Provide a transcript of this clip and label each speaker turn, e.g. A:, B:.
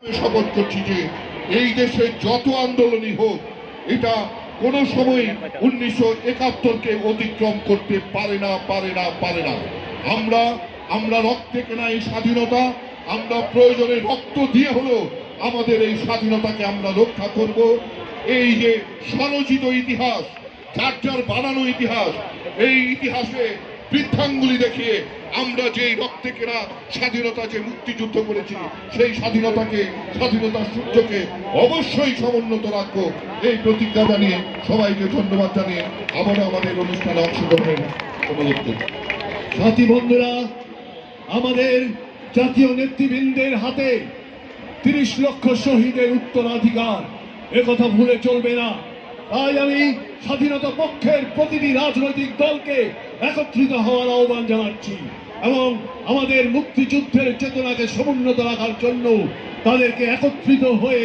A: শপথ করছি যে এই দেশে যত আন্দোলনই হোক এটা কোনো সময় 1971-কে অতিক্রম করতে পারে না। আমরা রক্তে কেনা এই স্বাধীনতা, আমরা প্রয়োজনে রক্ত দিয়ে হলেও আমাদের এই স্বাধীনতাকে আমরা রক্ষা করব। এই যে স্বরচিত ইতিহাস, যার বানানো ইতিহাস, এই ইতিহাসে বৃদ্ধাঙ্গুলি দেখিয়ে আমরা যে রক্তে কেনা স্বাধীনতা, যে মুক্তিযুদ্ধ করেছি, সেই স্বাধীনতার সূর্যকে অবশ্যই সমুন্নত রাখবো, এই প্রতিজ্ঞা জানিয়ে সবাইকে ধন্যবাদ জানিয়ে আবারও আমাদের অনুষ্ঠানে অংশগ্রহণের অনুরোধ করব।
B: সাথী বন্ধুরা, আমাদের জাতীয় নেতৃবৃন্দের হাতে 30 লক্ষ শহীদের উত্তরাধিকার, একথা ভুলে চলবে না। তাই আমি স্বাধীনতা পক্ষের প্রতিটি রাজনৈতিক দলকে একত্রিত হওয়ার আহ্বান জানাচ্ছি এবং আমাদের মুক্তিযুদ্ধের চেতনাকে সমুন্নত রাখার জন্য তাদেরকে একত্রিত হয়ে